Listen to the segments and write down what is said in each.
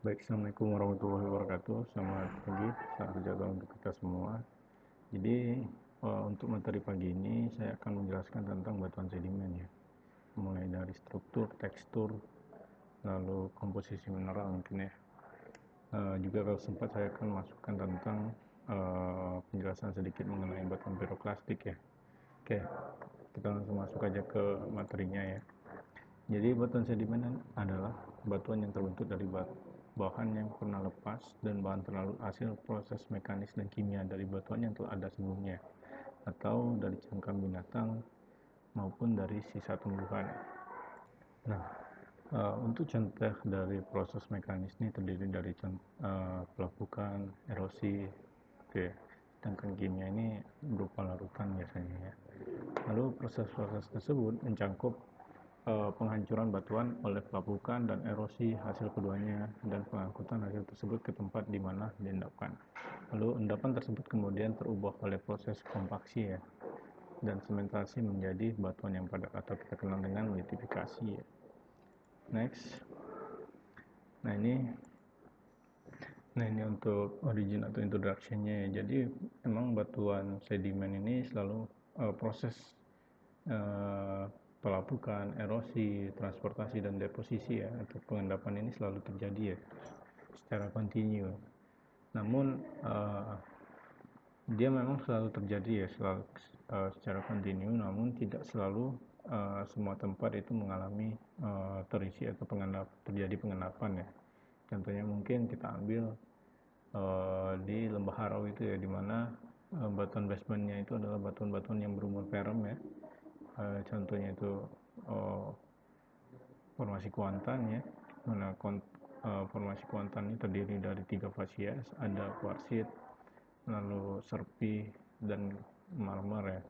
Baik, Assalamualaikum warahmatullahi wabarakatuh. Selamat pagi, salam sejahtera untuk kita semua. Jadi, untuk materi pagi ini saya akan menjelaskan tentang batuan sedimen ya. Mulai dari struktur, tekstur, lalu komposisi mineral mungkin ya. Juga kalau sempat saya akan masukkan tentang penjelasan sedikit mengenai batuan piroklastik ya. Oke, kita langsung masuk aja ke materinya ya. Jadi batuan sedimen adalah batuan yang terbentuk dari bahan yang pernah lepas dan bahan terlalu hasil proses mekanis dan kimia dari batuan yang telah ada sebelumnya, atau dari cangkang binatang maupun dari sisa tumbuhan. Nah, untuk contoh dari proses mekanis ini terdiri dari pelapukan, erosi, oke. Sedangkan kimia ini berupa larutan biasanya ya. Lalu proses-proses tersebut mencakup penghancuran batuan oleh pelapukan dan erosi hasil keduanya dan pengangkutan hasil tersebut ke tempat di mana diendapkan. Lalu endapan tersebut kemudian terubah oleh proses kompaksi ya dan sementasi menjadi batuan yang padat atau kita kenal dengan litifikasi ya. Next. Nah ini untuk origin atau introduction-nya ya. Jadi emang batuan sedimen ini selalu proses pelapukan, erosi, transportasi dan deposisi ya atau pengendapan ini selalu terjadi ya secara kontinu. Namun dia memang selalu terjadi ya secara kontinu, namun tidak selalu semua tempat itu mengalami terisi atau terjadi pengendapan ya. Contohnya mungkin kita ambil di Lembah Harau itu ya, dimana batuan basementnya itu adalah batuan-batuan yang berumur perem ya. Contohnya itu formasi Kuantan ya, mana formasi Kuantan ini terdiri dari 3 fasies, ada kuarsit, lalu serpi dan marmer ya.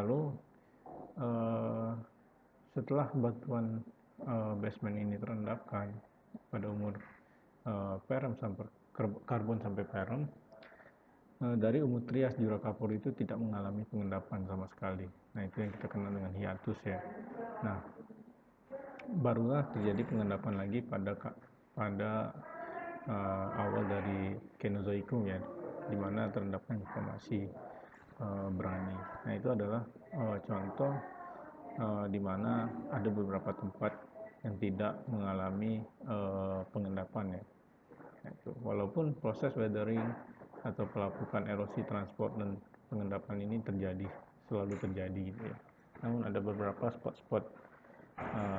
Lalu setelah batuan basement ini terendapkan pada umur perem sampai karbon sampai perem, dari umur Trias Jura Kapur itu tidak mengalami pengendapan sama sekali. Nah itu yang kita kenal dengan hiatus ya. Nah barulah terjadi pengendapan lagi pada awal dari Kenozoikum ya, di mana terendapkan formasi Berani. Nah itu adalah contoh di mana ada beberapa tempat yang tidak mengalami pengendapan ya. Nah, itu. Walaupun proses weathering atau pelapukan erosi transport dan pengendapan ini selalu terjadi gitu ya. Namun ada beberapa spot-spot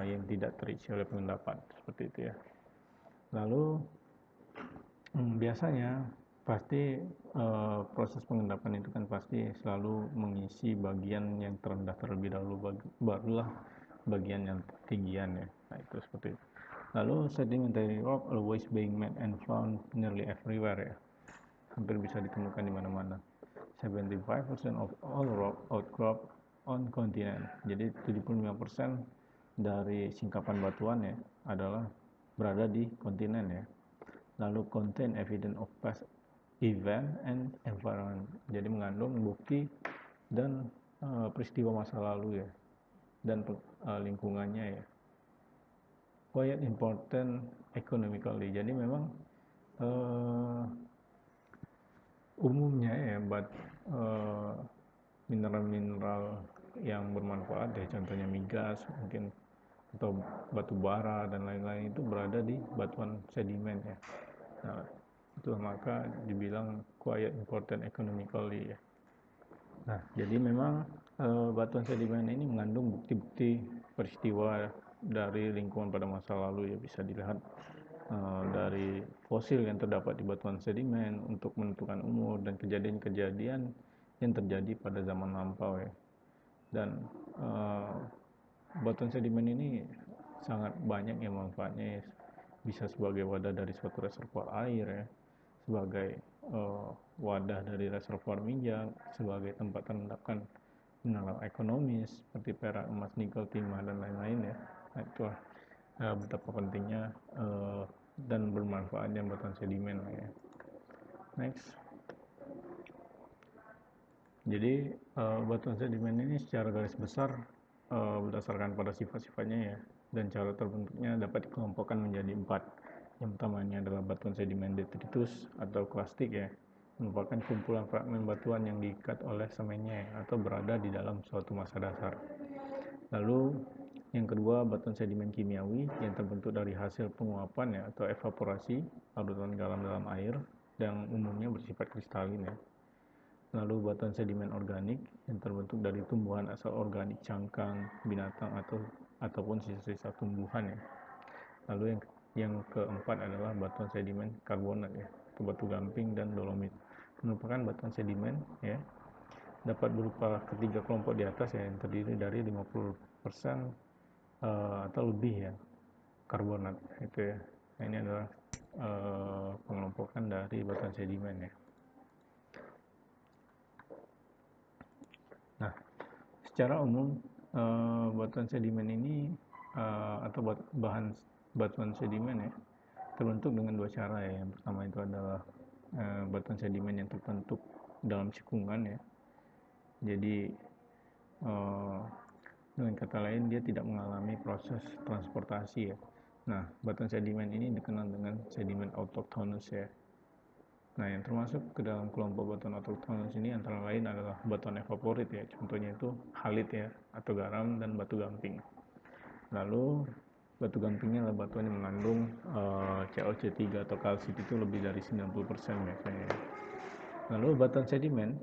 yang tidak terisi oleh pengendapan seperti itu ya. Lalu biasanya pasti proses pengendapan itu kan pasti selalu mengisi bagian yang terendah terlebih dahulu, barulah bagian yang ketinggian ya. Nah itu seperti itu. Lalu sedimentary rock always being made and found nearly everywhere ya, hampir bisa ditemukan di mana-mana. 75% of all rock outcrop on continent. Jadi 75% dari singkapan batuan ya adalah berada di kontinen ya. Lalu contain evidence of past event and environment. Jadi mengandung bukti dan peristiwa masa lalu ya dan lingkungannya ya. Quite important economically. Jadi memang umumnya ya mineral-mineral yang bermanfaat ya, contohnya migas mungkin atau batu bara dan lain-lain itu berada di batuan sedimen ya. Nah, itu maka dibilang quite important economically ya. Nah, jadi memang batuan sedimen ini mengandung bukti-bukti peristiwa dari lingkungan pada masa lalu ya, bisa dilihat dari fosil yang terdapat di batuan sedimen untuk menentukan umur dan kejadian-kejadian yang terjadi pada zaman lampau ya. Dan batuan sedimen ini sangat banyak ya manfaatnya ya. Bisa sebagai wadah dari suatu reservoir air ya, sebagai wadah dari reservoir minyak, sebagai tempat terendapkan mineral ekonomis seperti perak, emas, nikel, timah dan lain-lain ya. Nah, itulah betapa pentingnya dan bermanfaatnya batuan sedimen ya. Next. Jadi batuan sedimen ini secara garis besar berdasarkan pada sifat-sifatnya ya dan cara terbentuknya dapat dikelompokkan menjadi 4. Yang pertama ini adalah batuan sedimen detritus atau klastik ya, merupakan kumpulan fragmen batuan yang diikat oleh semennya atau berada di dalam suatu massa dasar. Lalu yang kedua, batuan sedimen kimiawi yang terbentuk dari hasil penguapan ya atau evaporasi larutan garam dalam air yang umumnya bersifat kristalin ya. Lalu batuan sedimen organik yang terbentuk dari tumbuhan asal organik cangkang, binatang ataupun sisa-sisa tumbuhan ya. Lalu yang keempat adalah batuan sedimen karbonat ya, batu gamping dan dolomit. Merupakan batuan sedimen ya, dapat berupa ketiga kelompok di atas ya, yang terdiri dari 50% atau lebih ya karbonat itu ya. Nah, ini adalah pengelompokan dari batuan sedimen ya. Nah, secara umum batuan sedimen ini atau bahan batuan sedimen ya terbentuk dengan dua cara ya. Yang pertama itu adalah batuan sedimen yang terbentuk dalam cekungan ya. Jadi dengan kata lain dia tidak mengalami proses transportasi ya. Nah, batuan sedimen ini dikenal dengan sedimen autochthonous ya. Nah, yang termasuk ke dalam kelompok batuan autochthonous ini antara lain adalah batuan evaporit ya. Contohnya itu halit ya, atau garam, dan batu gamping. Lalu batu gampingnya adalah batuan yang mengandung COC3 atau kalsit itu lebih dari 90% biasanya. Lalu batuan sedimen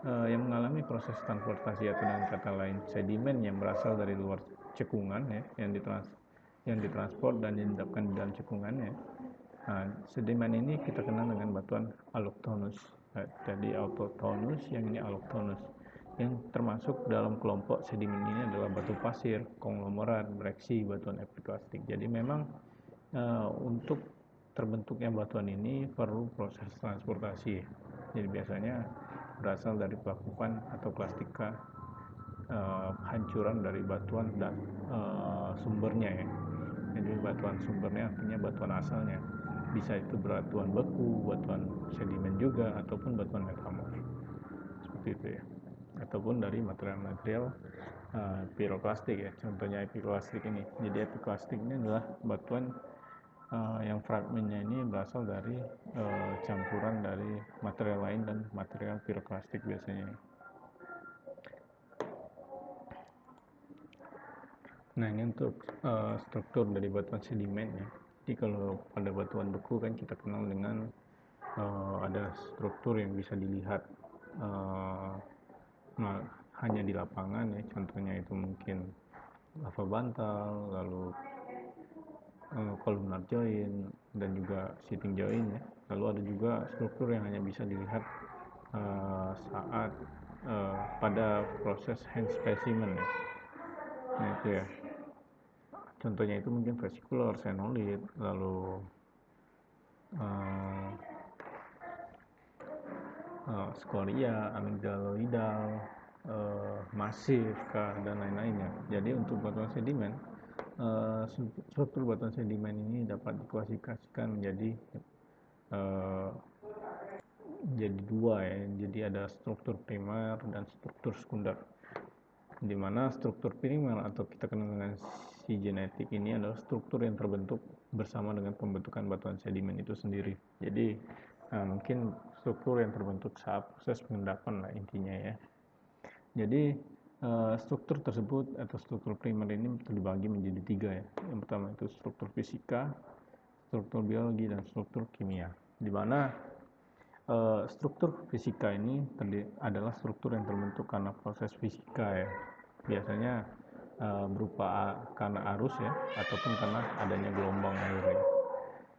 yang mengalami proses transportasi atau dengan kata lain sedimen yang berasal dari luar cekungan ya, yang ditransport dan diendapkan di dalam cekungannya. Nah, sedimen ini kita kenal dengan batuan allochthonous. Jadi autochthonous, yang ini allochthonous. Yang termasuk dalam kelompok sedimen ini adalah batu pasir, konglomerat, breksi, batuan epiklastik. Jadi memang untuk terbentuknya batuan ini perlu proses transportasi. Jadi biasanya berasal dari pelakukan atau plastika hancuran dari batuan dan sumbernya ya. Jadi batuan sumbernya artinya batuan asalnya. Bisa itu batuan beku, batuan sedimen juga, ataupun batuan metamorf. Seperti itu ya. Ataupun dari material-material piroklastik ya. Contohnya epiklastik ini. Jadi epiklastik ini adalah batuan yang fragmennya ini berasal dari campuran dari material lain dan material piroklastik biasanya. Nah, ini untuk struktur dari batuan sedimen ya. Jadi kalau pada batuan beku kan kita kenal dengan ada struktur yang bisa dilihat hanya di lapangan ya. Contohnya itu mungkin lava bantal, lalu columnar joint, dan juga sheeting joint ya. Lalu ada juga struktur yang hanya bisa dilihat saat pada proses hand specimen ya. Nah itu ya. Contohnya itu mungkin vesicular, senolit, lalu skoria, amigdaloidal, masif, dan lain-lainnya. Jadi untuk batuan sedimen, struktur batuan sedimen ini dapat diklasifikasikan menjadi dua ya. Jadi ada struktur primer dan struktur sekunder. Di mana struktur primer atau kita kenal dengan si genetik ini adalah struktur yang terbentuk bersama dengan pembentukan batuan sedimen itu sendiri. Jadi mungkin struktur yang terbentuk saat proses pengendapan lah intinya ya. Jadi struktur tersebut atau struktur primer ini terbagi menjadi tiga ya. Yang pertama itu struktur fisika, struktur biologi, dan struktur kimia. Di mana struktur fisika ini adalah struktur yang terbentuk karena proses fisika ya. Biasanya berupa karena arus ya, ataupun karena adanya gelombang air ya.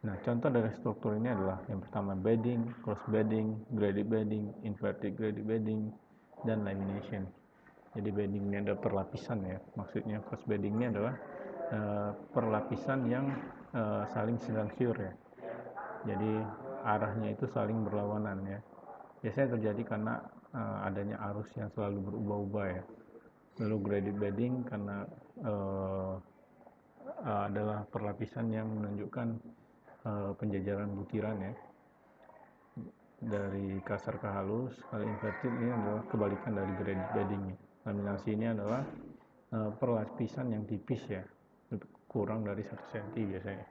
Nah, contoh dari struktur ini adalah yang pertama bedding, cross bedding, graded bedding, inverted graded bedding, dan lamination. Jadi bedding ini ada perlapisan ya. Maksudnya cross bedding ini adalah perlapisan yang saling silang-siur ya. Jadi arahnya itu saling berlawanan ya. Biasanya terjadi karena adanya arus yang selalu berubah-ubah ya. Lalu graded bedding karena adalah perlapisan yang menunjukkan penjajaran butiran ya, dari kasar ke halus. Kalau inverted ini adalah kebalikan dari graded bedding. Laminasi ini adalah perlapisan yang tipis ya, kurang dari 1 cm biasanya.